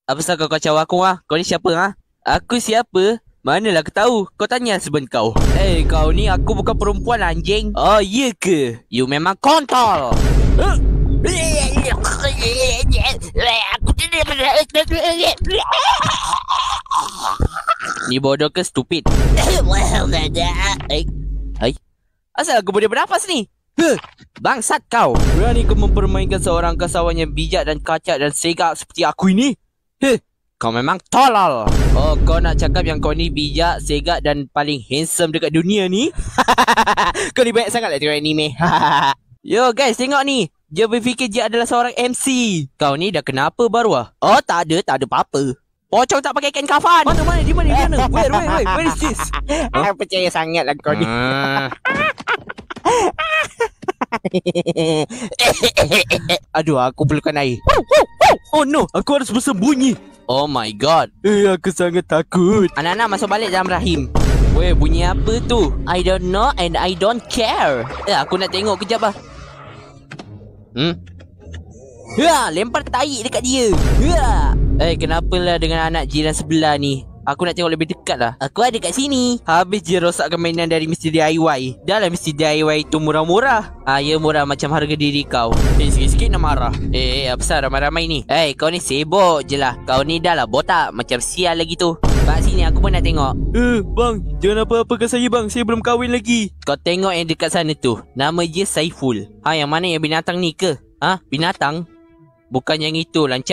Apa pasal kau kacau aku ah? Kau ni siapa ah? Aku siapa? Manalah aku tahu. Kau tanya husband kau. Kau ni aku bukan perempuan anjing. Oh, iya ke? You memang kontol. Ni bodoh ke stupid? Hai. Asal aku boleh bernafas ni? Bangsat kau. Berani kau mempermainkan seorang kasawan yang bijak dan kacak dan segak seperti aku ini? Kau memang tolol. Oh, kau nak cakap yang kau ni bijak, segak dan paling handsome dekat dunia ni? Kau ni banyak sangat lah tengok anime. Yo guys, tengok ni. Dia berfikir dia adalah seorang MC. Kau ni dah kenapa baru ah? Oh, tak ada apa-apa. Pocong tak pakai kain kafan. Mana? Di mana? Where is this? Percaya sangat lah kau ni. Aduh, aku perlukan air. Oh no, aku harus bersembunyi. Oh my god. Aku sangat takut. Anak-anak masuk balik dalam rahim. Weh, bunyi apa tu? I don't know and I don't care. Aku nak tengok kejap lah. Lempar tai dekat dia. Kenapalah dengan anak jiran sebelah ni? Aku nak tengok lebih dekat lah. Aku ada kat sini. Habis je rosakkan mainan dari Mr. DIY. Dah lah Mr. DIY tu murah-murah. Ya murah macam harga diri kau. Sikit-sikit nak marah. Apa pasal ramai-ramai ni? Kau ni sibuk je lah. Kau ni dah lah botak. Macam sial lagi tu. Bak sini aku pun nak tengok. Bang, jangan apa-apakan saya bang. Saya belum kahwin lagi. Kau tengok yang dekat sana tu. Nama dia Saiful. Yang mana yang binatang ni ke? Binatang? Bukan yang itu lancar.